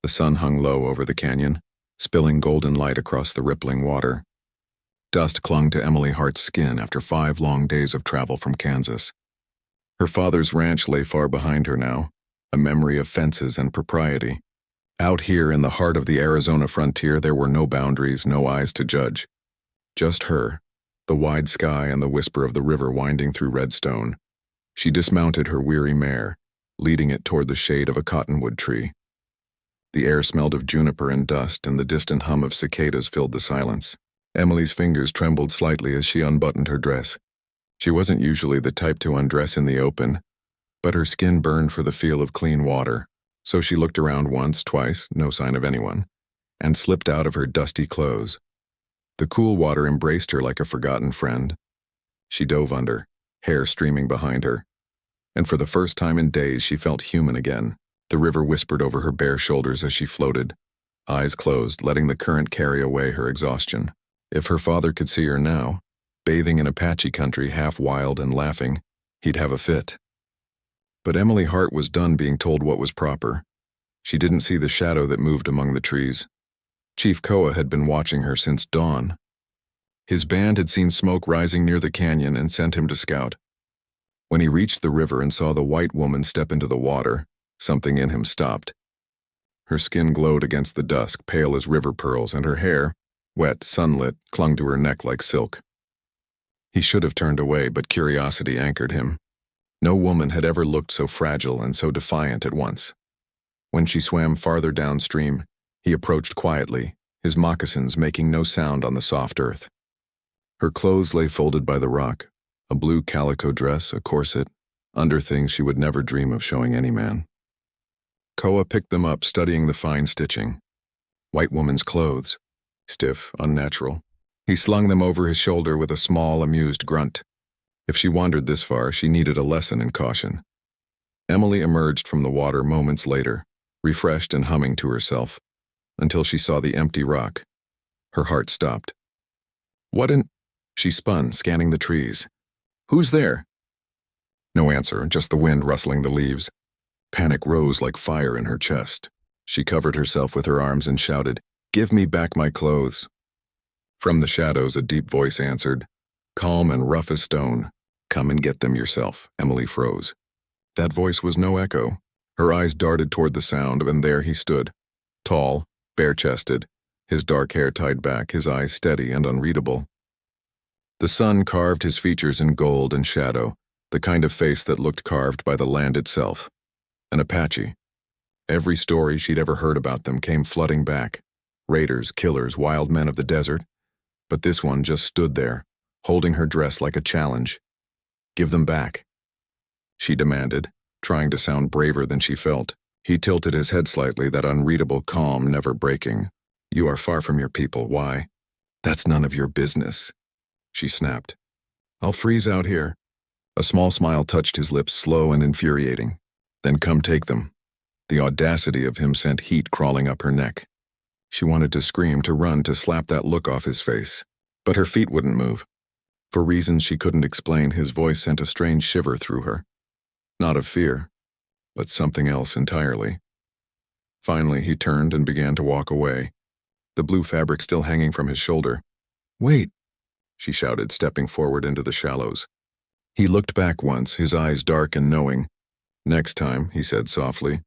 The sun hung low over the canyon, spilling golden light across the rippling water. Dust clung to Emily Hart's skin after 5 long days of travel from Kansas. Her father's ranch lay far behind her now, a memory of fences and propriety. Out here in the heart of the Arizona frontier, there were no boundaries, no eyes to judge. Just her, the wide sky and the whisper of the river winding through Redstone. She dismounted her weary mare, leading it toward the shade of a cottonwood tree. The air smelled of juniper and dust, and the distant hum of cicadas filled the silence. Emily's fingers trembled slightly as she unbuttoned her dress. She wasn't usually the type to undress in the open, but her skin burned for the feel of clean water, so she looked around once, twice, no sign of anyone, and slipped out of her dusty clothes. The cool water embraced her like a forgotten friend. She dove under, hair streaming behind her, and for the first time in days she felt human again. The river whispered over her bare shoulders as she floated, eyes closed, letting the current carry away her exhaustion. If her father could see her now, bathing in Apache country, half wild and laughing, he'd have a fit. But Emily Hart was done being told what was proper. She didn't see the shadow that moved among the trees. Chief Koa had been watching her since dawn. His band had seen smoke rising near the canyon and sent him to scout. When he reached the river and saw the white woman step into the water, something in him stopped. Her skin glowed against the dusk, pale as river pearls, and her hair, wet, sunlit, clung to her neck like silk. He should have turned away, but curiosity anchored him. No woman had ever looked so fragile and so defiant at once. When she swam farther downstream, he approached quietly, his moccasins making no sound on the soft earth. Her clothes lay folded by the rock, a blue calico dress, a corset, underthings she would never dream of showing any man. Koa picked them up, studying the fine stitching. White woman's clothes, stiff, unnatural. He slung them over his shoulder with a small, amused grunt. If she wandered this far, she needed a lesson in caution. Emily emerged from the water moments later, refreshed and humming to herself, until she saw the empty rock. Her heart stopped. What in... She spun, scanning the trees. Who's there? No answer, just the wind rustling the leaves. Panic rose like fire in her chest. She covered herself with her arms and shouted, "Give me back my clothes." From the shadows, a deep voice answered, calm and rough as stone. "Come and get them yourself." Emily froze. That voice was no echo. Her eyes darted toward the sound, and there he stood, tall, bare-chested, his dark hair tied back, his eyes steady and unreadable. The sun carved his features in gold and shadow, the kind of face that looked carved by the land itself. An Apache. Every story she'd ever heard about them came flooding back. Raiders, killers, wild men of the desert. But this one just stood there, holding her dress like a challenge. "Give them back," she demanded, trying to sound braver than she felt. He tilted his head slightly, that unreadable calm never breaking. "You are far from your people. Why?" "That's none of your business," she snapped. "I'll freeze out here." A small smile touched his lips, slow and infuriating. "Then come take them." The audacity of him sent heat crawling up her neck. She wanted to scream, to run, to slap that look off his face. But her feet wouldn't move. For reasons she couldn't explain, his voice sent a strange shiver through her. Not of fear, but something else entirely. Finally, he turned and began to walk away, the blue fabric still hanging from his shoulder. "Wait," she shouted, stepping forward into the shallows. He looked back once, his eyes dark and knowing. "Next time," he said softly,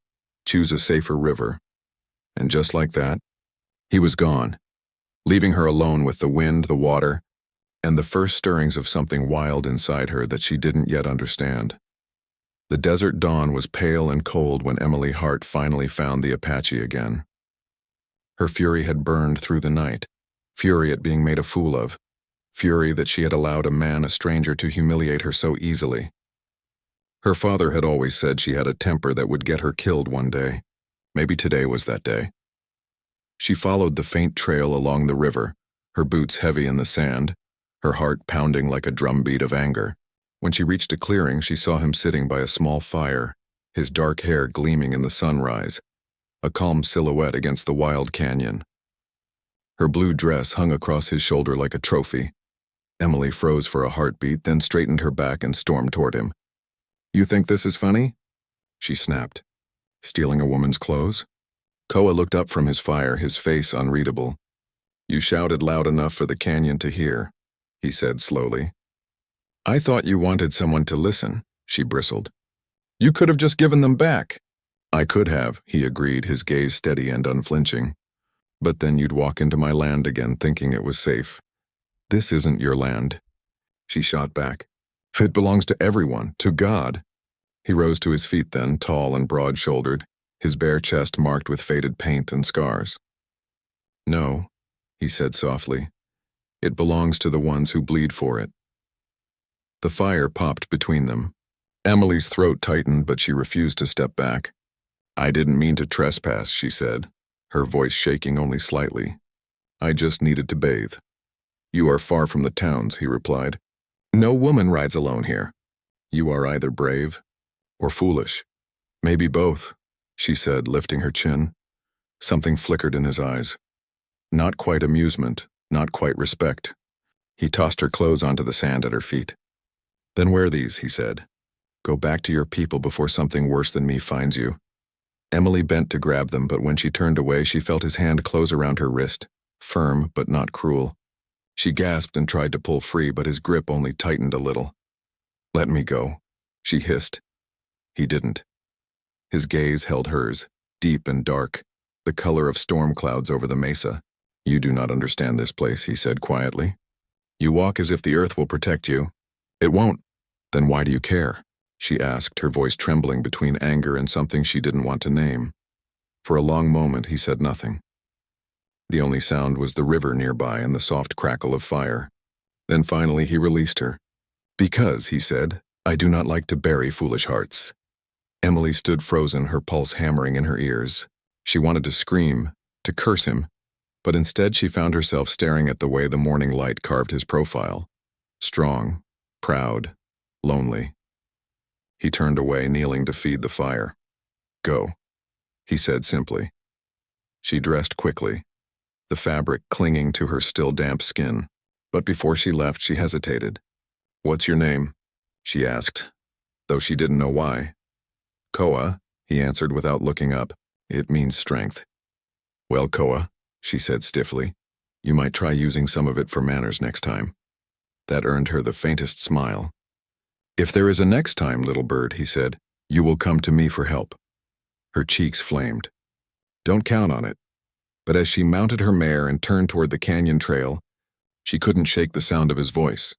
"choose a safer river." And just like that, he was gone, leaving her alone with the wind, the water, and the first stirrings of something wild inside her that she didn't yet understand. The desert dawn was pale and cold when Emily Hart finally found the Apache again. Her fury had burned through the night, fury at being made a fool of, fury that she had allowed a man, a stranger, to humiliate her so easily. Her father had always said she had a temper that would get her killed one day. Maybe today was that day. She followed the faint trail along the river, her boots heavy in the sand, her heart pounding like a drumbeat of anger. When she reached a clearing, she saw him sitting by a small fire, his dark hair gleaming in the sunrise, a calm silhouette against the wild canyon. Her blue dress hung across his shoulder like a trophy. Emily froze for a heartbeat, then straightened her back and stormed toward him. "You think this is funny?" she snapped. "Stealing a woman's clothes?" Koa looked up from his fire, his face unreadable. "You shouted loud enough for the canyon to hear," he said slowly. "I thought you wanted someone to listen," she bristled. "You could have just given them back." "I could have," he agreed, his gaze steady and unflinching. "But then you'd walk into my land again thinking it was safe. This isn't your land." She shot back. "It belongs to everyone, to God." He rose to his feet then, tall and broad-shouldered, his bare chest marked with faded paint and scars. "No," he said softly. "It belongs to the ones who bleed for it." The fire popped between them. Emily's throat tightened, but she refused to step back. "I didn't mean to trespass," she said, her voice shaking only slightly. "I just needed to bathe." "You are far from the towns," he replied. "No woman rides alone here." "You are either brave or foolish." "Maybe both," she said, lifting her chin. Something flickered in his eyes. Not quite amusement, not quite respect. He tossed her clothes onto the sand at her feet. "Then wear these," he said. "Go back to your people before something worse than me finds you." Emily bent to grab them, but when she turned away, she felt his hand close around her wrist, firm but not cruel. She gasped and tried to pull free, but his grip only tightened a little. "Let me go," she hissed. He didn't. His gaze held hers, deep and dark, the color of storm clouds over the mesa. "You do not understand this place," he said quietly. "You walk as if the earth will protect you. It won't." "Then why do you care?" she asked, her voice trembling between anger and something she didn't want to name. For a long moment he said nothing. The only sound was the river nearby and the soft crackle of fire. Then finally he released her. "Because," he said, "I do not like to bury foolish hearts." Emily stood frozen, her pulse hammering in her ears. She wanted to scream, to curse him, but instead she found herself staring at the way the morning light carved his profile. Strong, proud, lonely. He turned away, kneeling to feed the fire. "Go," he said simply. She dressed quickly, the fabric clinging to her still damp skin. But before she left, she hesitated. "What's your name?" she asked, though she didn't know why. "Koa," he answered without looking up. "It means strength." "Well, Koa," she said stiffly, "you might try using some of it for manners next time." That earned her the faintest smile. "If there is a next time, little bird," he said, "you will come to me for help." Her cheeks flamed. "Don't count on it." But as she mounted her mare and turned toward the canyon trail, she couldn't shake the sound of his voice.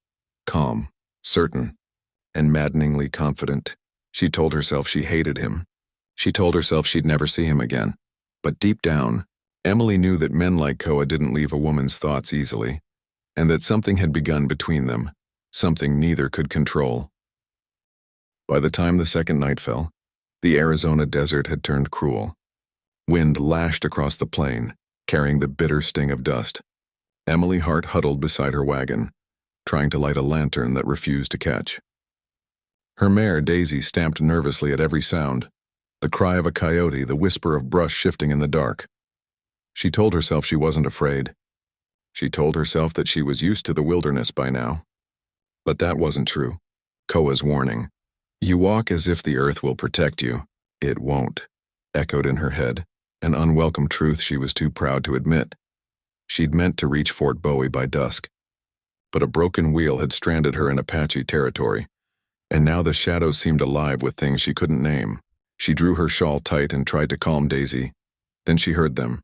Calm, certain, and maddeningly confident. She told herself she hated him. She told herself she'd never see him again. But deep down, Emily knew that men like Koa didn't leave a woman's thoughts easily, and that something had begun between them, something neither could control. By the time the second night fell, the Arizona desert had turned cruel. Wind lashed across the plain, carrying the bitter sting of dust. Emily Hart huddled beside her wagon, trying to light a lantern that refused to catch. Her mare, Daisy, stamped nervously at every sound, the cry of a coyote, the whisper of brush shifting in the dark. She told herself she wasn't afraid. She told herself that she was used to the wilderness by now. But that wasn't true. Koa's warning, "You walk as if the earth will protect you. It won't," echoed in her head, an unwelcome truth she was too proud to admit. She'd meant to reach Fort Bowie by dusk. But a broken wheel had stranded her in Apache territory, and now the shadows seemed alive with things she couldn't name. She drew her shawl tight and tried to calm Daisy. Then she heard them,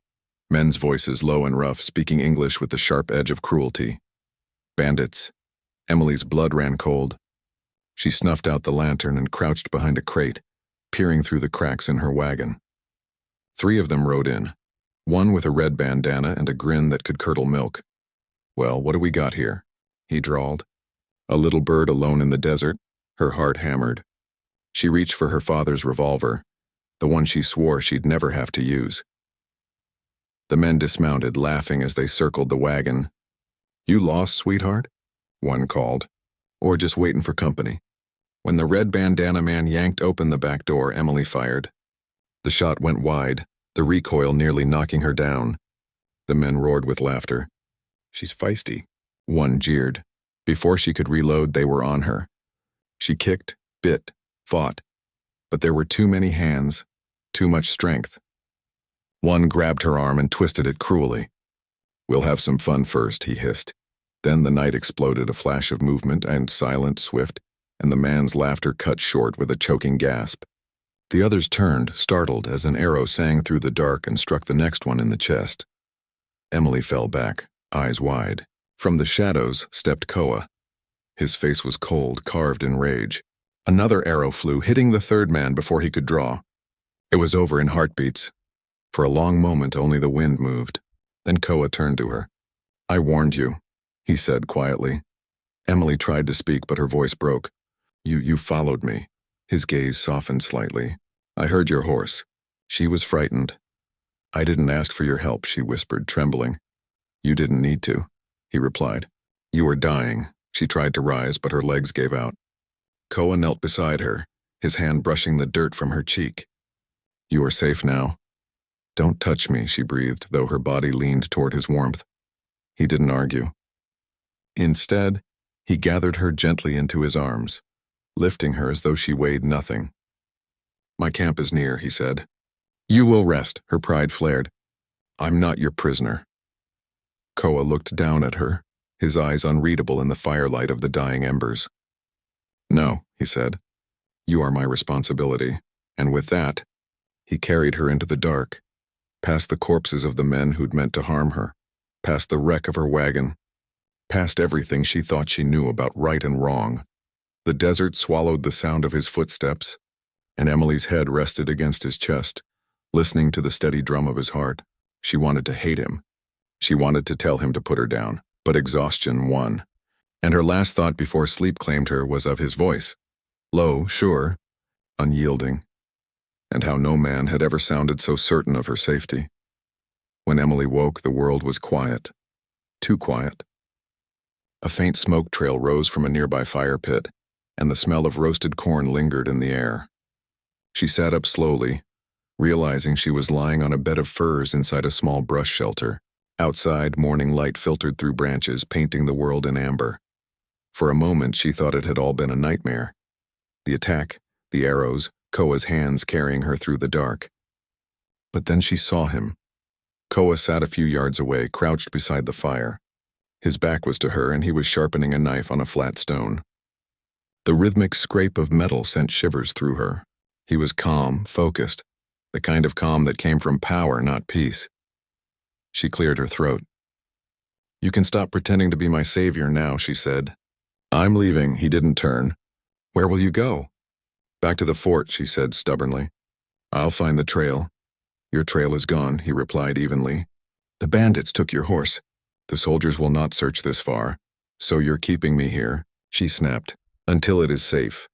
men's voices low and rough, speaking English with the sharp edge of cruelty. Bandits. Emily's blood ran cold. She snuffed out the lantern and crouched behind a crate, peering through the cracks in her wagon. 3 of them rode in, one with a red bandana and a grin that could curdle milk. "Well, what do we got here?" he drawled. A little bird alone in the desert, her heart hammered. She reached for her father's revolver, the one she swore she'd never have to use. The men dismounted, laughing as they circled the wagon. "You lost, sweetheart?" one called. "Or just waiting for company?" When the red bandana man yanked open the back door, Emily fired. The shot went wide, the recoil nearly knocking her down. The men roared with laughter. "She's feisty," one jeered. Before she could reload, they were on her. She kicked, bit, fought, but there were too many hands, too much strength. One grabbed her arm and twisted it cruelly. "We'll have some fun first," he hissed. Then the night exploded, a flash of movement, and silent, swift, and the man's laughter cut short with a choking gasp. The others turned, startled, as an arrow sang through the dark and struck the next one in the chest. Emily fell back, eyes wide. From the shadows stepped Koa. His face was cold, carved in rage. Another arrow flew, hitting the third man before he could draw. It was over in heartbeats. For a long moment, only the wind moved. Then Koa turned to her. "I warned you," he said quietly. Emily tried to speak, but her voice broke. You followed me." His gaze softened slightly. "I heard your horse." She was frightened. "I didn't ask for your help," she whispered, trembling. "You didn't need to," he replied. "You were dying." She tried to rise, but her legs gave out. Koa knelt beside her, his hand brushing the dirt from her cheek. "You are safe now." "Don't touch me," she breathed, though her body leaned toward his warmth. He didn't argue. Instead, he gathered her gently into his arms, lifting her as though she weighed nothing. "My camp is near," he said. "You will rest," her pride flared. "I'm not your prisoner." Koa looked down at her, his eyes unreadable in the firelight of the dying embers. "No," he said. "You are my responsibility." And with that, he carried her into the dark, past the corpses of the men who'd meant to harm her, past the wreck of her wagon, past everything she thought she knew about right and wrong. The desert swallowed the sound of his footsteps, and Emily's head rested against his chest, listening to the steady drum of his heart. She wanted to hate him. She wanted to tell him to put her down, but exhaustion won. And her last thought before sleep claimed her was of his voice. Low, sure, unyielding. And how no man had ever sounded so certain of her safety. When Emily woke, the world was quiet. Too quiet. A faint smoke trail rose from a nearby fire pit, and the smell of roasted corn lingered in the air. She sat up slowly, realizing she was lying on a bed of furs inside a small brush shelter. Outside, morning light filtered through branches, painting the world in amber. For a moment, she thought it had all been a nightmare. The attack, the arrows, Koa's hands carrying her through the dark. But then she saw him. Koa sat a few yards away, crouched beside the fire. His back was to her, and he was sharpening a knife on a flat stone. The rhythmic scrape of metal sent shivers through her. He was calm, focused, the kind of calm that came from power, not peace. She cleared her throat. "You can stop pretending to be my savior now," she said. "I'm leaving." He didn't turn. "Where will you go?" "Back to the fort," she said stubbornly. "I'll find the trail." "Your trail is gone," he replied evenly. "The bandits took your horse. The soldiers will not search this far. So you're keeping me here," she snapped, "until it is safe."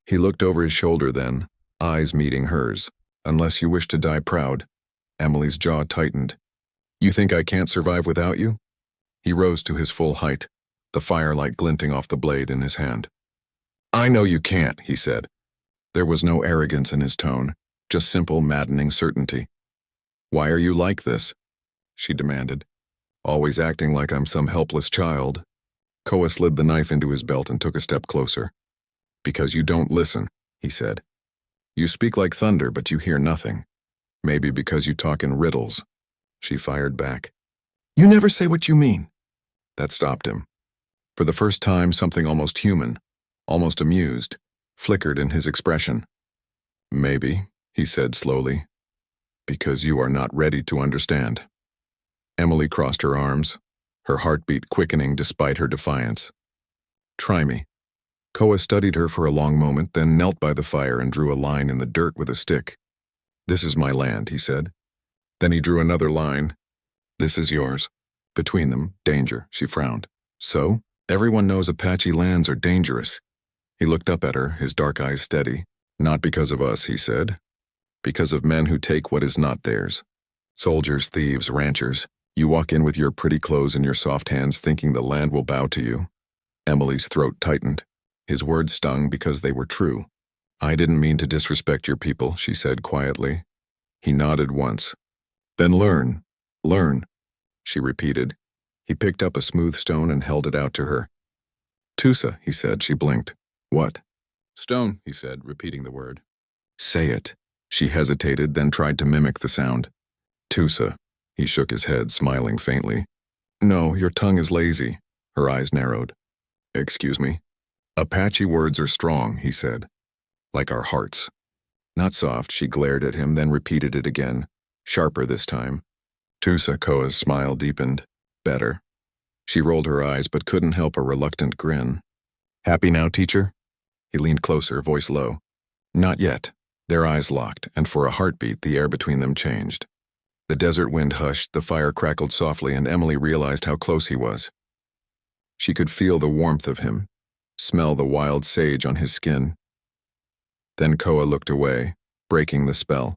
He looked over his shoulder then, eyes meeting hers. "Unless you wish to die proud." Emily's jaw tightened. "You think I can't survive without you?" He rose to his full height, the firelight glinting off the blade in his hand. "I know you can't," he said. There was no arrogance in his tone, just simple, maddening certainty. "Why are you like this?" she demanded. "Always acting like I'm some helpless child." Koa slid the knife into his belt and took a step closer. "Because you don't listen," he said. "You speak like thunder, but you hear nothing. Maybe because you talk in riddles." She fired back. "You never say what you mean." That stopped him. For the first time, something almost human, almost amused, flickered in his expression. "Maybe," he said slowly, "because you are not ready to understand." Emily crossed her arms, her heartbeat quickening despite her defiance. "Try me." Koa studied her for a long moment, then knelt by the fire and drew a line in the dirt with a stick. "This is my land," he said. Then he drew another line. "This is yours." Between them, danger, she frowned. "So? Everyone knows Apache lands are dangerous." He looked up at her, his dark eyes steady. "Not because of us," he said. "Because of men who take what is not theirs. Soldiers, thieves, ranchers. You walk in with your pretty clothes in your soft hands thinking the land will bow to you." Emily's throat tightened. His words stung because they were true. "I didn't mean to disrespect your people," she said quietly. He nodded once. "Then learn. Learn," she repeated. He picked up a smooth stone and held it out to her. "Tusa," he said. She blinked. "What?" "Stone," he said, repeating the word. "Say it." She hesitated, then tried to mimic the sound. Tusa. He shook his head, smiling faintly. No, your tongue is lazy. Her eyes narrowed. Excuse me? Apache words are strong, he said. Like our hearts. Not soft, she glared at him, then repeated it again, sharper this time. Tusa Koa's smile deepened. Better. She rolled her eyes but couldn't help a reluctant grin. Happy now, teacher? He leaned closer, voice low. Not yet. Their eyes locked, and for a heartbeat the air between them changed. The desert wind hushed, the fire crackled softly, and Emily realized how close he was. She could feel the warmth of him, smell the wild sage on his skin. Then Koa looked away, breaking the spell.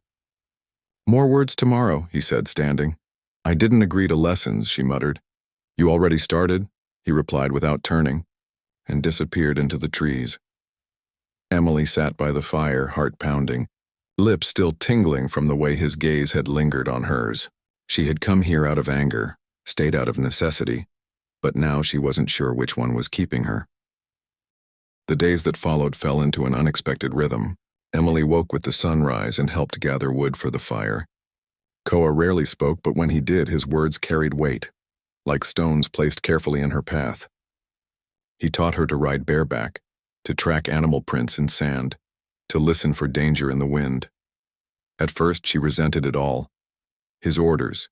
More words tomorrow, he said, standing. I didn't agree to lessons, she muttered. You already started? He replied without turning, and disappeared into the trees. Emily sat by the fire, heart pounding, lips still tingling from the way his gaze had lingered on hers. She had come here out of anger, stayed out of necessity, but now she wasn't sure which one was keeping her. The days that followed fell into an unexpected rhythm. Emily woke with the sunrise and helped gather wood for the fire. Koa rarely spoke, but when he did, his words carried weight, like stones placed carefully in her path. He taught her to ride bareback, to track animal prints in sand, to listen for danger in the wind. At first she resented it all. His orders,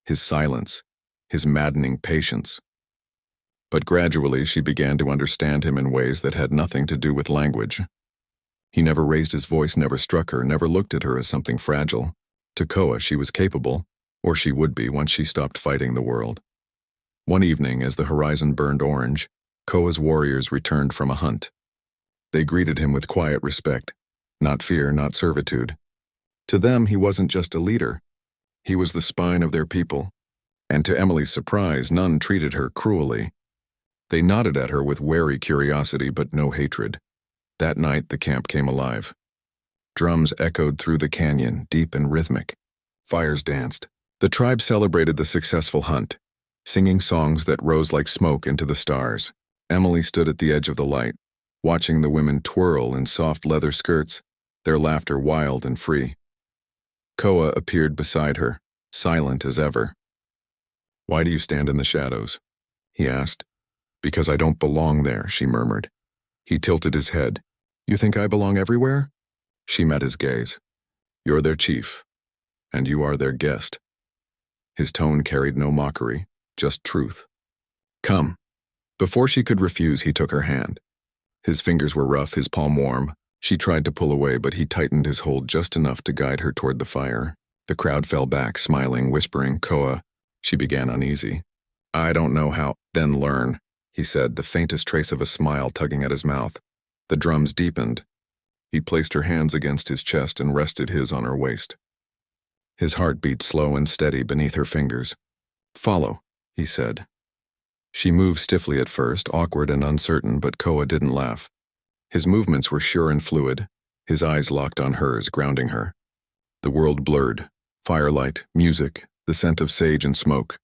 his silence, his maddening patience. But gradually she began to understand him in ways that had nothing to do with language. He never raised his voice, never struck her, never looked at her as something fragile. To Koa she was capable, or she would be once she stopped fighting the world. One evening, as the horizon burned orange, Koa's warriors returned from a hunt. They greeted him with quiet respect, not fear, not servitude. To them, he wasn't just a leader. He was the spine of their people, and to Emily's surprise, none treated her cruelly. They nodded at her with wary curiosity but no hatred. That night, the camp came alive. Drums echoed through the canyon, deep and rhythmic. Fires danced. The tribe celebrated the successful hunt, singing songs that rose like smoke into the stars. Emily stood at the edge of the light, watching the women twirl in soft leather skirts, their laughter wild and free. Koa appeared beside her, silent as ever. Why do you stand in the shadows? He asked. Because I don't belong there, she murmured. He tilted his head. You think I belong everywhere? She met his gaze. You're their chief, and you are their guest. His tone carried no mockery, just truth. Come. Before she could refuse, he took her hand. His fingers were rough, his palm warm. She tried to pull away, but he tightened his hold just enough to guide her toward the fire. The crowd fell back, smiling, whispering, Koa. She began uneasy. I don't know how. Then learn, he said, the faintest trace of a smile tugging at his mouth. The drums deepened. He placed her hands against his chest and rested his on her waist. His heart beat slow and steady beneath her fingers. Follow, he said. She moved stiffly at first, awkward and uncertain, but Koa didn't laugh. His movements were sure and fluid, his eyes locked on hers, grounding her. The world blurred. Firelight, music, the scent of sage and smoke.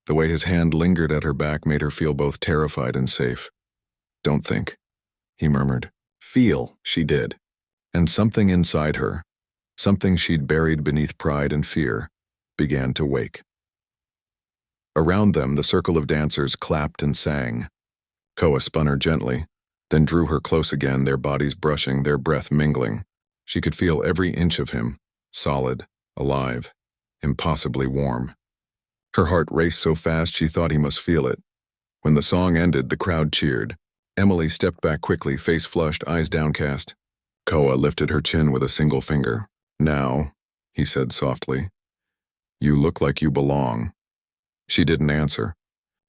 The way his hand lingered at her back made her feel both terrified and safe. Don't think, he murmured. Feel, she did. And something inside her, something she'd buried beneath pride and fear, began to wake. Around them, the circle of dancers clapped and sang. Koa spun her gently, then drew her close again, their bodies brushing, their breath mingling. She could feel every inch of him, solid, alive, impossibly warm. Her heart raced so fast she thought he must feel it. When the song ended, the crowd cheered. Emily stepped back quickly, face flushed, eyes downcast. Koa lifted her chin with a single finger. Now, he said softly, you look like you belong. She didn't answer.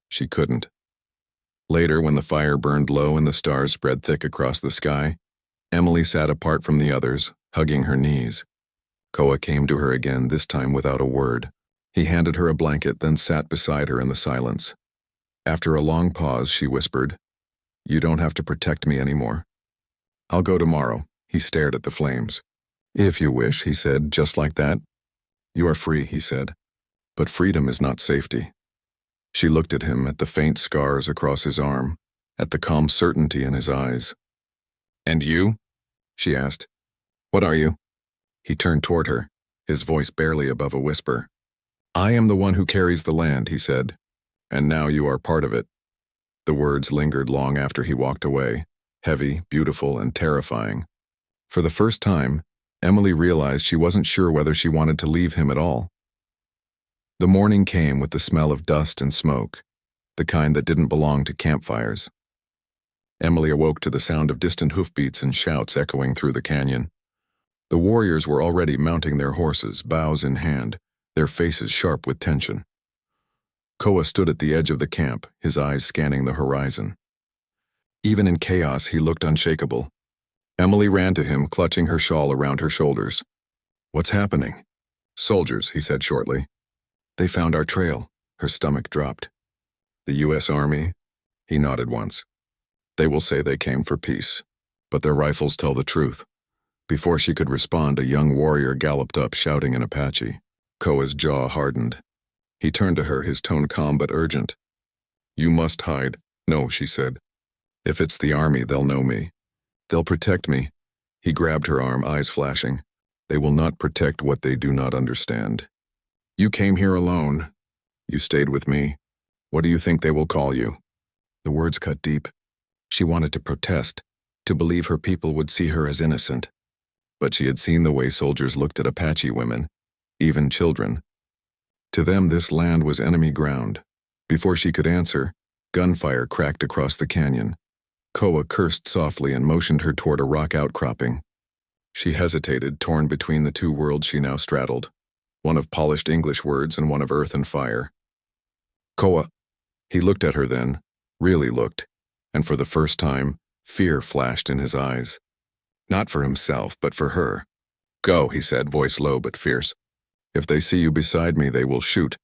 She couldn't. Later, when the fire burned low and the stars spread thick across the sky, Emily sat apart from the others, hugging her knees. Koa came to her again, this time without a word. He handed her a blanket, then sat beside her in the silence. After a long pause, she whispered, You don't have to protect me anymore. I'll go tomorrow. He stared at the flames. If you wish, he said, just like that. You are free, he said. But freedom is not safety. She looked at him, at the faint scars across his arm, at the calm certainty in his eyes. And you? She asked. What are you? He turned toward her, his voice barely above a whisper. I am the one who carries the land, he said, and now you are part of it. The words lingered long after he walked away, heavy, beautiful, and terrifying. For the first time, Emily realized she wasn't sure whether she wanted to leave him at all. The morning came with the smell of dust and smoke, the kind that didn't belong to campfires. Emily awoke to the sound of distant hoofbeats and shouts echoing through the canyon. The warriors were already mounting their horses, bows in hand, their faces sharp with tension. Koa stood at the edge of the camp, his eyes scanning the horizon. Even in chaos, he looked unshakable. Emily ran to him, clutching her shawl around her shoulders. What's happening? Soldiers, he said shortly. They found our trail. Her stomach dropped. The U.S. Army? He nodded once. They will say they came for peace, but their rifles tell the truth. Before she could respond, a young warrior galloped up, shouting in Apache. Koa's jaw hardened. He turned to her, his tone calm but urgent. You must hide. No, she said. If it's the army, they'll know me. They'll protect me. He grabbed her arm, eyes flashing. They will not protect what they do not understand. You came here alone. You stayed with me. What do you think they will call you? The words cut deep. She wanted to protest, to believe her people would see her as innocent. But she had seen the way soldiers looked at Apache women, even children. To them, this land was enemy ground. Before she could answer, gunfire cracked across the canyon. Koa cursed softly and motioned her toward a rock outcropping. She hesitated, torn between the two worlds she now straddled, one of polished English words and one of earth and fire. Koa. He looked at her then, really looked, and for the first time, fear flashed in his eyes. Not for himself, but for her. Go, he said, voice low but fierce. If they see you beside me, they will shoot.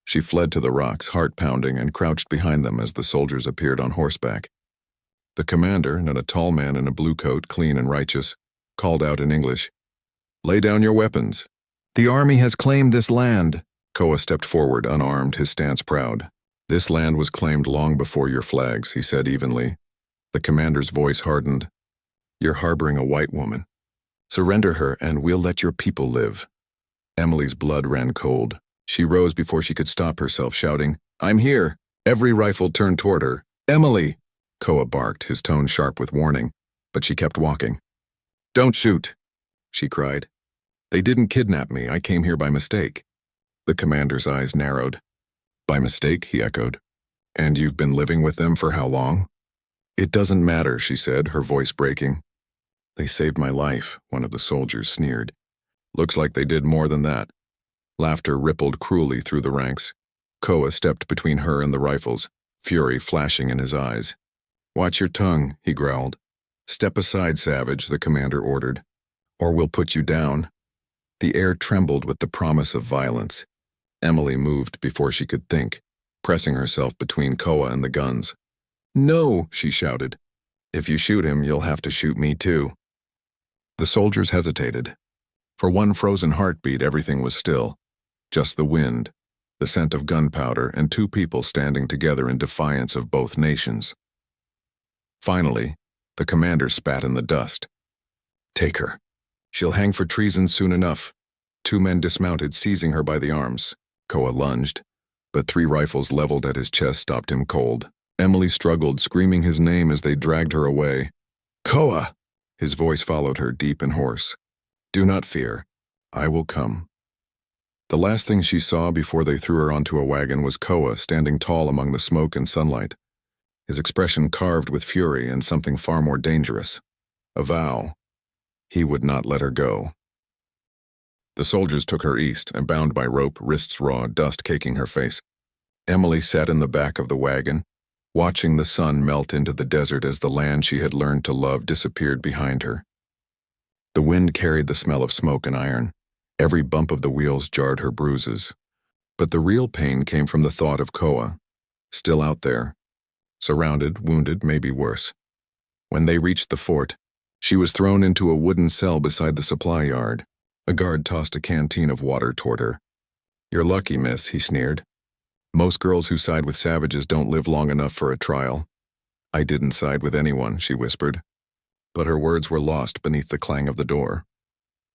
She fled to the rocks, heart pounding, and crouched behind them as the soldiers appeared on horseback. The commander, a tall man in a blue coat, clean and righteous, called out in English, Lay down your weapons. The army has claimed this land. Koa stepped forward, unarmed, his stance proud. This land was claimed long before your flags, he said evenly. The commander's voice hardened. You're harboring a white woman. Surrender her, and we'll let your people live. Emily's blood ran cold. She rose before she could stop herself, shouting, I'm here. Every rifle turned toward her. Emily! Koa barked, his tone sharp with warning, but she kept walking. Don't shoot, she cried. They didn't kidnap me. I came here by mistake. The commander's eyes narrowed. By mistake, he echoed. And you've been living with them for how long? It doesn't matter, she said, her voice breaking. They saved my life, one of the soldiers sneered. Looks like they did more than that. Laughter rippled cruelly through the ranks. Koa stepped between her and the rifles, fury flashing in his eyes. Watch your tongue, he growled. Step aside, savage, the commander ordered, or we'll put you down. The air trembled with the promise of violence. Emily moved before she could think, pressing herself between Koa and the guns. No, she shouted. If you shoot him, you'll have to shoot me too. The soldiers hesitated. For one frozen heartbeat, everything was still. Just the wind, the scent of gunpowder, and two people standing together in defiance of both nations. Finally, the commander spat in the dust. Take her. She'll hang for treason soon enough. Two men dismounted, seizing her by the arms. Koa lunged, but 3 rifles leveled at his chest stopped him cold. Emily struggled, screaming his name as they dragged her away. Koa! His voice followed her, deep and hoarse. Do not fear. I will come. The last thing she saw before they threw her onto a wagon was Koa standing tall among the smoke and sunlight, his expression carved with fury and something far more dangerous. A vow. He would not let her go. The soldiers took her east, and bound by rope, wrists raw, dust caking her face. Emily sat in the back of the wagon, watching the sun melt into the desert as the land she had learned to love disappeared behind her. The wind carried the smell of smoke and iron. Every bump of the wheels jarred her bruises. But the real pain came from the thought of Koa, still out there, surrounded, wounded, maybe worse. When they reached the fort, she was thrown into a wooden cell beside the supply yard. A guard tossed a canteen of water toward her. You're lucky, miss, he sneered. Most girls who side with savages don't live long enough for a trial. I didn't side with anyone, she whispered. But her words were lost beneath the clang of the door.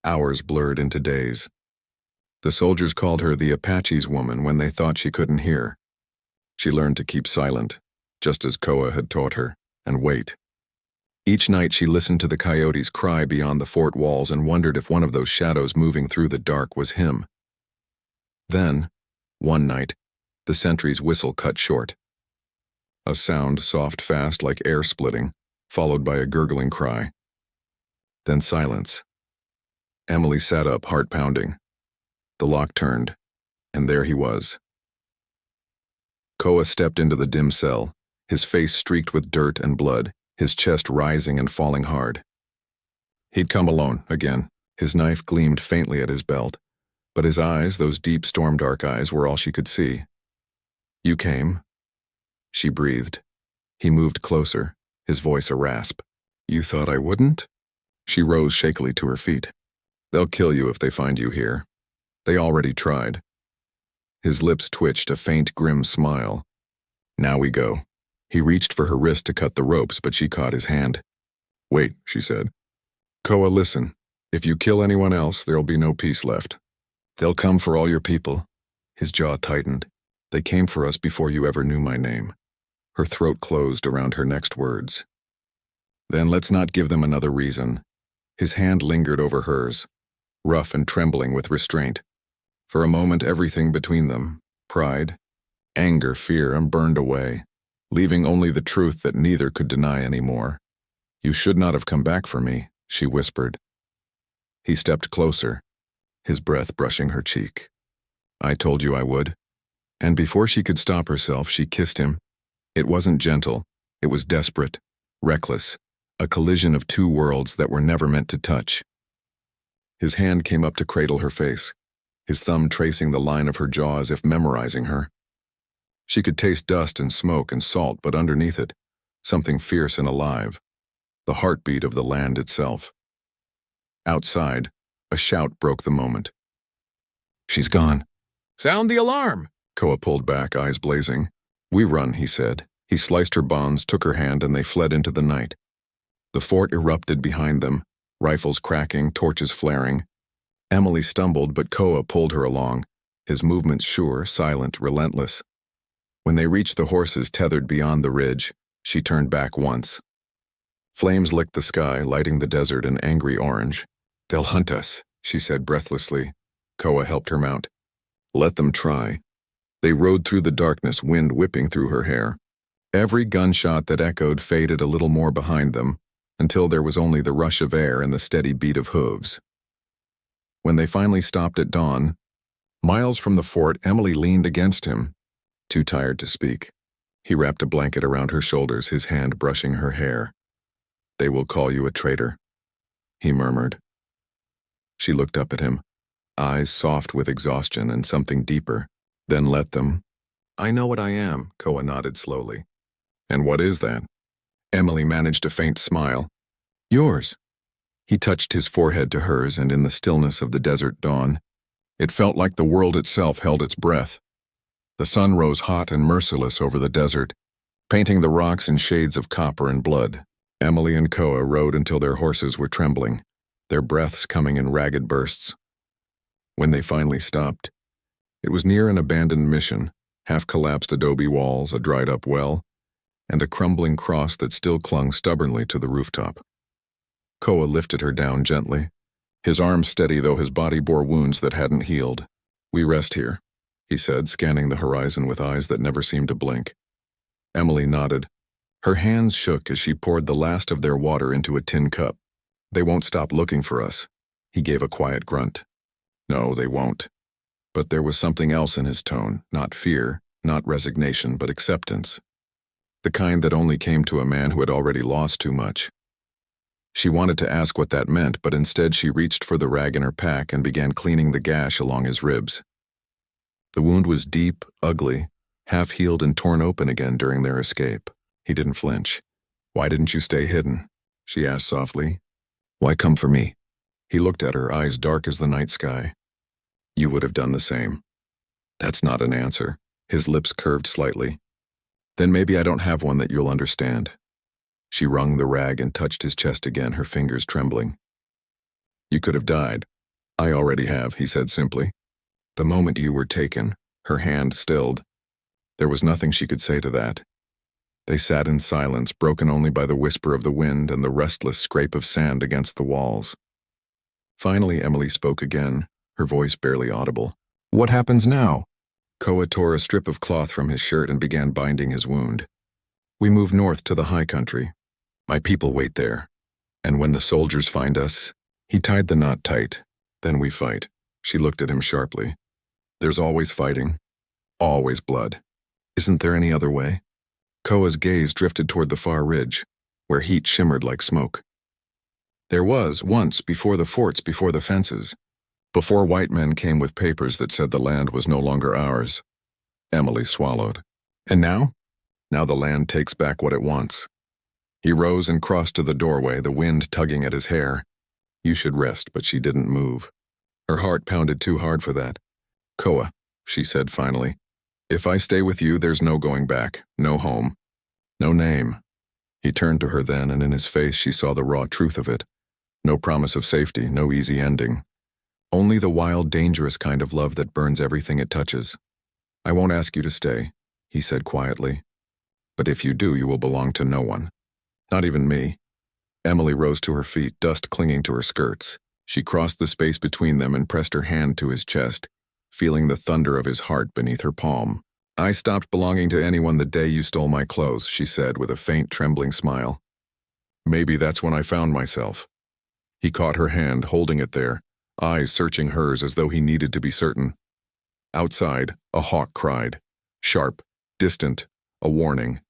Hours blurred into days. The soldiers called her the Apache's woman when they thought she couldn't hear. She learned to keep silent, just as Koa had taught her, and wait. Each night she listened to the coyotes cry beyond the fort walls and wondered if one of those shadows moving through the dark was him. Then, one night, the sentry's whistle cut short. A sound soft fast like air splitting, followed by a gurgling cry. Then silence. Emily sat up, heart pounding. The lock turned, and there he was. Koa stepped into the dim cell, his face streaked with dirt and blood, his chest rising and falling hard. He'd come alone, again. His knife gleamed faintly at his belt, but his eyes, those deep storm-dark eyes, were all she could see. "You came?" She breathed. He moved closer, his voice a rasp. "You thought I wouldn't?" She rose shakily to her feet. "They'll kill you if they find you here. They already tried." His lips twitched a faint, grim smile. "Now we go." He reached for her wrist to cut the ropes, but she caught his hand. "Wait," she said. "Koa, listen. If you kill anyone else, there'll be no peace left. They'll come for all your people." His jaw tightened. "They came for us before you ever knew my name." Her throat closed around her next words. "Then let's not give them another reason." His hand lingered over hers, rough and trembling with restraint. For a moment, everything between them, pride, anger, fear, burned away, leaving only the truth that neither could deny anymore. "You should not have come back for me," she whispered. He stepped closer, his breath brushing her cheek. "I told you I would." And before she could stop herself, she kissed him. It wasn't gentle, it was desperate, reckless, a collision of two worlds that were never meant to touch. His hand came up to cradle her face, his thumb tracing the line of her jaw as if memorizing her. She could taste dust and smoke and salt, but underneath it, something fierce and alive, the heartbeat of the land itself. Outside, a shout broke the moment. "She's gone." "Sound the alarm!" Koa pulled back, eyes blazing. "We run," he said. He sliced her bonds, took her hand, and they fled into the night. The fort erupted behind them, rifles cracking, torches flaring. Emily stumbled, but Koa pulled her along, his movements sure, silent, relentless. When they reached the horses tethered beyond the ridge, she turned back once. Flames licked the sky, lighting the desert an angry orange. "They'll hunt us," she said breathlessly. Koa helped her mount. "Let them try." They rode through the darkness, wind whipping through her hair. Every gunshot that echoed faded a little more behind them, until there was only the rush of air and the steady beat of hooves. When they finally stopped at dawn, miles from the fort, Emily leaned against him, too tired to speak. He wrapped a blanket around her shoulders, his hand brushing her hair. "They will call you a traitor," he murmured. She looked up at him, eyes soft with exhaustion and something deeper. "Then let them." "I know what I am," Koa nodded slowly. "And what is that?" Emily managed a faint smile. "Yours." He touched his forehead to hers, and in the stillness of the desert dawn, it felt like the world itself held its breath. The sun rose hot and merciless over the desert, painting the rocks in shades of copper and blood. Emily and Koa rode until their horses were trembling, their breaths coming in ragged bursts. When they finally stopped, it was near an abandoned mission, half-collapsed adobe walls, a dried-up well, and a crumbling cross that still clung stubbornly to the rooftop. Koa lifted her down gently, his arms steady though his body bore wounds that hadn't healed. "We rest here," he said, scanning the horizon with eyes that never seemed to blink. Emily nodded. Her hands shook as she poured the last of their water into a tin cup. "They won't stop looking for us." He gave a quiet grunt. "No, they won't." But there was something else in his tone, not fear, not resignation, but acceptance. The kind that only came to a man who had already lost too much. She wanted to ask what that meant, but instead she reached for the rag in her pack and began cleaning the gash along his ribs. The wound was deep, ugly, half-healed and torn open again during their escape. He didn't flinch. "Why didn't you stay hidden?" she asked softly. "Why come for me?" He looked at her, eyes dark as the night sky. "You would have done the same." "That's not an answer." His lips curved slightly. "Then maybe I don't have one that you'll understand." She wrung the rag and touched his chest again, her fingers trembling. "You could have died." "I already have," he said simply. The moment you were taken, her hand stilled. There was nothing she could say to that. They sat in silence, broken only by the whisper of the wind and the restless scrape of sand against the walls. Finally, Emily spoke again, her voice barely audible. "What happens now?" Koa tore a strip of cloth from his shirt and began binding his wound. "We move north to the high country. My people wait there. And when the soldiers find us..." He tied the knot tight. "Then we fight." She looked at him sharply. "There's always fighting. Always blood. Isn't there any other way?" Koa's gaze drifted toward the far ridge, where heat shimmered like smoke. "There was, once, before the forts, before the fences. Before white men came with papers that said the land was no longer ours." Emily swallowed. "And now? Now the land takes back what it wants." He rose and crossed to the doorway, the wind tugging at his hair. "You should rest," but she didn't move. Her heart pounded too hard for that. "Koa," she said finally, "if I stay with you, there's no going back, no home, no name." He turned to her then, and in his face she saw the raw truth of it. No promise of safety, no easy ending. Only the wild, dangerous kind of love that burns everything it touches. "I won't ask you to stay," he said quietly. "But if you do, you will belong to no one. Not even me." Emily rose to her feet, dust clinging to her skirts. She crossed the space between them and pressed her hand to his chest, feeling the thunder of his heart beneath her palm. "I stopped belonging to anyone the day you stole my clothes," she said with a faint, trembling smile. "Maybe that's when I found myself." He caught her hand, holding it there, eyes searching hers as though he needed to be certain. Outside, a hawk cried, sharp, distant, a warning.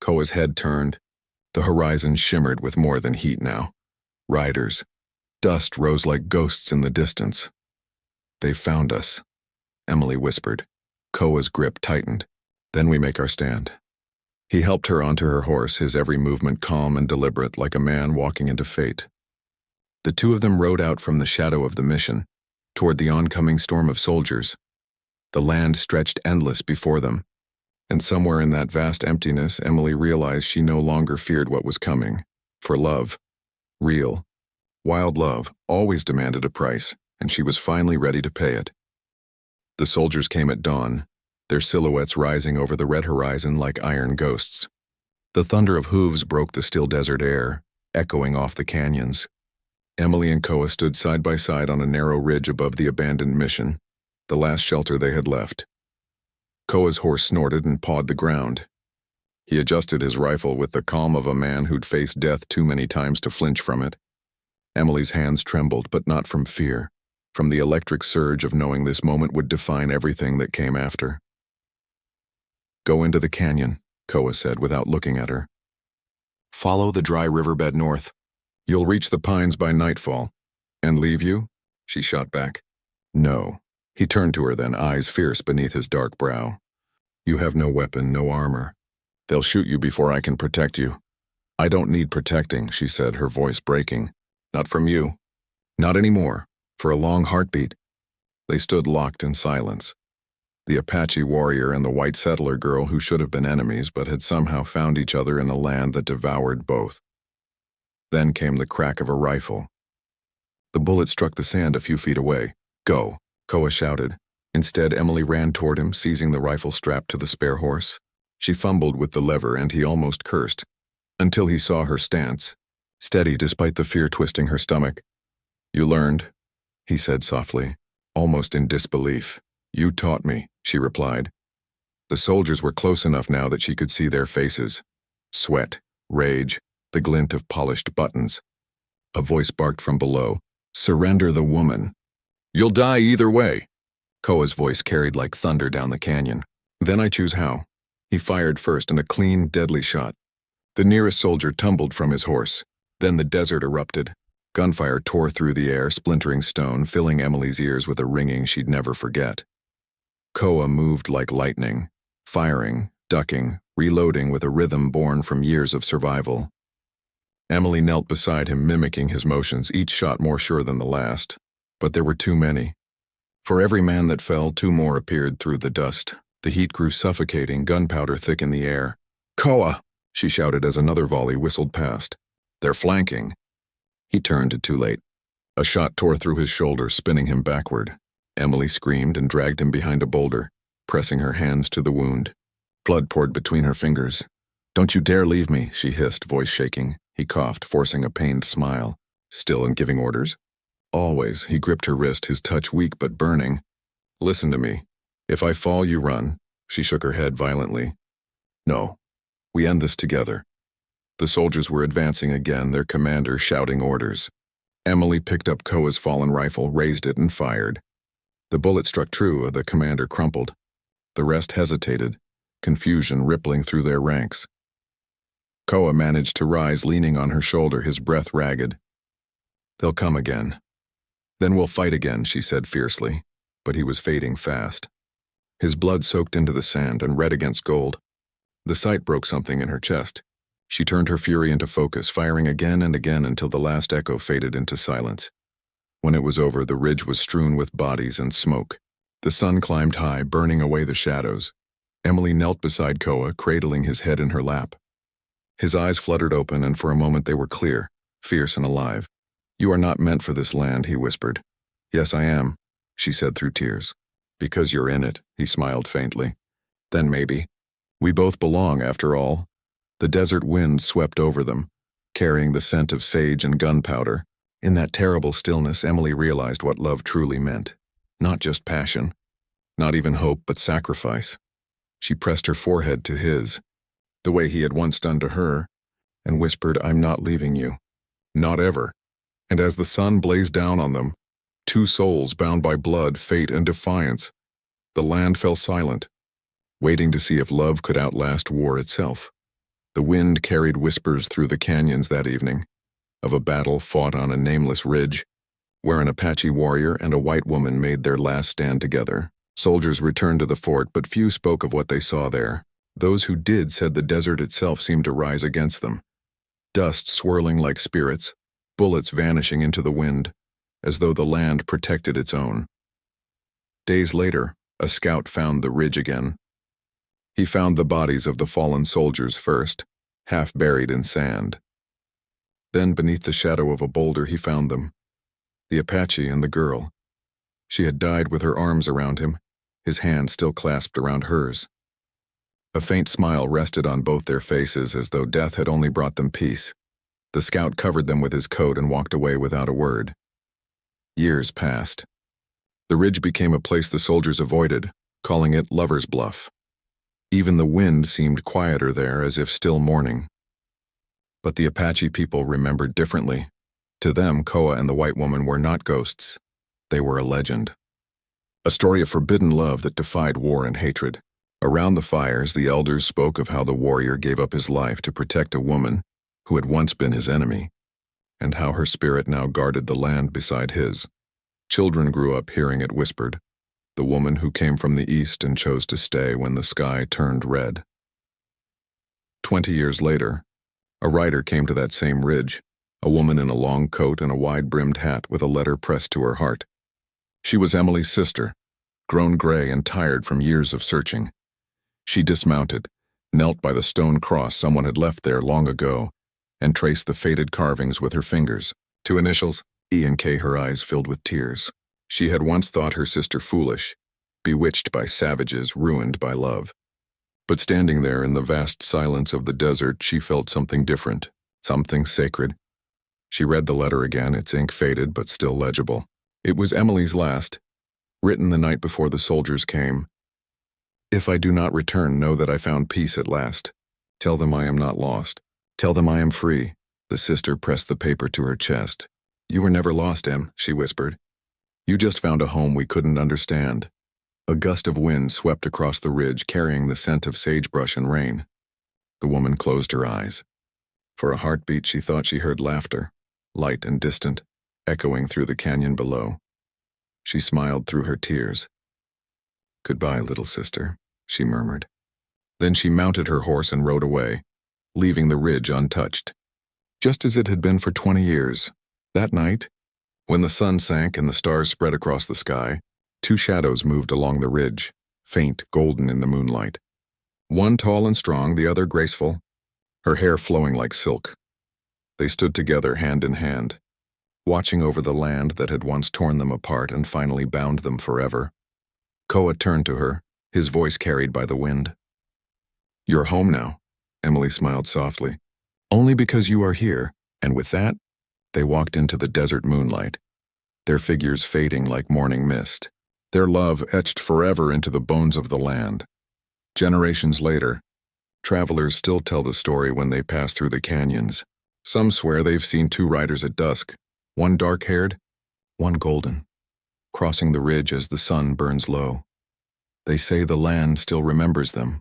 Koa's head turned. The horizon shimmered with more than heat now. Riders. Dust rose like ghosts in the distance. "They've found us," Emily whispered. Koa's grip tightened. "Then we make our stand." He helped her onto her horse, his every movement calm and deliberate, like a man walking into fate. The two of them rode out from the shadow of the mission, toward the oncoming storm of soldiers. The land stretched endless before them, and somewhere in that vast emptiness, Emily realized she no longer feared what was coming. For love, real, wild love, always demanded a price, and she was finally ready to pay it. The soldiers came at dawn, their silhouettes rising over the red horizon like iron ghosts. The thunder of hooves broke the still desert air, echoing off the canyons. Emily and Koa stood side by side on a narrow ridge above the abandoned mission, the last shelter they had left. Koa's horse snorted and pawed the ground. He adjusted his rifle with the calm of a man who'd faced death too many times to flinch from it. Emily's hands trembled, but not from fear, from the electric surge of knowing this moment would define everything that came after. "Go into the canyon," Koa said without looking at her. "Follow the dry riverbed north. You'll reach the pines by nightfall." "And leave you?" she shot back. "No." He turned to her then, eyes fierce beneath his dark brow. "You have no weapon, no armor. They'll shoot you before I can protect you." "I don't need protecting," she said, her voice breaking. "Not from you. Not anymore." For a long heartbeat, they stood locked in silence. The Apache warrior and the white settler girl who should have been enemies but had somehow found each other in a land that devoured both. Then came the crack of a rifle. The bullet struck the sand a few feet away. "Go," Koa shouted. Instead, Emily ran toward him, seizing the rifle strapped to the spare horse. She fumbled with the lever, and he almost cursed, until he saw her stance, steady despite the fear twisting her stomach. "You learned," he said softly, almost in disbelief. "You taught me," she replied. The soldiers were close enough now that she could see their faces. Sweat, rage, the glint of polished buttons. A voice barked from below, "Surrender the woman." "You'll die either way." Koa's voice carried like thunder down the canyon. "Then I choose how." He fired first, and a clean, deadly shot. The nearest soldier tumbled from his horse. Then the desert erupted. Gunfire tore through the air, splintering stone, filling Emily's ears with a ringing she'd never forget. Koa moved like lightning, firing, ducking, reloading with a rhythm born from years of survival. Emily knelt beside him, mimicking his motions, each shot more sure than the last. But there were too many. For every man that fell, two more appeared through the dust. The heat grew suffocating, gunpowder thick in the air. "Koa!" she shouted as another volley whistled past. "They're flanking." He turned, too late. A shot tore through his shoulder, spinning him backward. Emily screamed and dragged him behind a boulder, pressing her hands to the wound. Blood poured between her fingers. "Don't you dare leave me," she hissed, voice shaking. He coughed, forcing a pained smile. "Still in giving orders?" "Always." He gripped her wrist, his touch weak but burning. "Listen to me. If I fall, you run." She shook her head violently. "No. We end this together." The soldiers were advancing again, their commander shouting orders. Emily picked up Koa's fallen rifle, raised it, and fired. The bullet struck true, the commander crumpled. The rest hesitated, confusion rippling through their ranks. Koa managed to rise, leaning on her shoulder, his breath ragged. "They'll come again. Then we'll fight again," she said fiercely, but he was fading fast. His blood soaked into the sand and red against gold. The sight broke something in her chest. She turned her fury into focus, firing again and again until the last echo faded into silence. When it was over, the ridge was strewn with bodies and smoke. The sun climbed high, burning away the shadows. Emily knelt beside Koa, cradling his head in her lap. His eyes fluttered open, and for a moment they were clear, fierce and alive. "You are not meant for this land," he whispered. "Yes, I am," she said through tears. "Because you're in it," he smiled faintly. "Then maybe. We both belong, after all." The desert wind swept over them, carrying the scent of sage and gunpowder. In that terrible stillness, Emily realized what love truly meant. Not just passion, not even hope, but sacrifice. She pressed her forehead to his, the way he had once done to her, and whispered, "I'm not leaving you. Not ever." And as the sun blazed down on them, two souls bound by blood, fate, and defiance, the land fell silent, waiting to see if love could outlast war itself. The wind carried whispers through the canyons that evening, of a battle fought on a nameless ridge, where an Apache warrior and a white woman made their last stand together. Soldiers returned to the fort, but few spoke of what they saw there. Those who did said the desert itself seemed to rise against them, dust swirling like spirits, bullets vanishing into the wind, as though the land protected its own. Days later, a scout found the ridge again. He found the bodies of the fallen soldiers first, half buried in sand. Then, beneath the shadow of a boulder, he found them, the Apache and the girl. She had died with her arms around him, his hand still clasped around hers. A faint smile rested on both their faces, as though death had only brought them peace. The scout covered them with his coat and walked away without a word. Years passed. The ridge became a place the soldiers avoided, calling it Lover's Bluff. Even the wind seemed quieter there, as if still mourning. But the Apache people remembered differently. To them, Koa and the white woman were not ghosts. They were a legend. A story of forbidden love that defied war and hatred. Around the fires, the elders spoke of how the warrior gave up his life to protect a woman who had once been his enemy, and how her spirit now guarded the land beside his. Children grew up hearing it whispered, the woman who came from the east and chose to stay when the sky turned red. 20 years later, a rider came to that same ridge, a woman in a long coat and a wide-brimmed hat with a letter pressed to her heart. She was Emily's sister, grown gray and tired from years of searching. She dismounted, knelt by the stone cross someone had left there long ago, and traced the faded carvings with her fingers. 2 initials, E and K, her eyes filled with tears. She had once thought her sister foolish, bewitched by savages, ruined by love. But standing there in the vast silence of the desert, she felt something different, something sacred. She read the letter again, its ink faded but still legible. It was Emily's last, written the night before the soldiers came. "If I do not return, know that I found peace at last. Tell them I am not lost. Tell them I am free." The sister pressed the paper to her chest. "You were never lost, Em," she whispered. "You just found a home we couldn't understand." A gust of wind swept across the ridge, carrying the scent of sagebrush and rain. The woman closed her eyes. For a heartbeat, she thought she heard laughter, light and distant, echoing through the canyon below. She smiled through her tears. "Goodbye, little sister," she murmured. Then she mounted her horse and rode away, leaving the ridge untouched, just as it had been for 20 years. That night, when the sun sank and the stars spread across the sky, 2 shadows moved along the ridge, faint, golden in the moonlight. One tall and strong, the other graceful, her hair flowing like silk. They stood together, hand in hand. watching over the land that had once torn them apart and finally bound them forever. Koa turned to her, his voice carried by the wind. "You're home now," Emily smiled softly. "Only because you are here," and with that, they walked into the desert moonlight, their figures fading like morning mist, their love etched forever into the bones of the land. Generations later, travelers still tell the story when they pass through the canyons. Some swear they've seen two riders at dusk, one dark-haired, one golden, crossing the ridge as the sun burns low. They say the land still remembers them,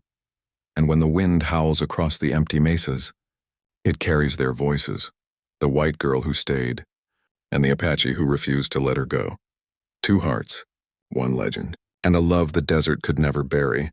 and when the wind howls across the empty mesas, it carries their voices, the white girl who stayed, and the Apache who refused to let her go. Two hearts, one legend, and a love the desert could never bury.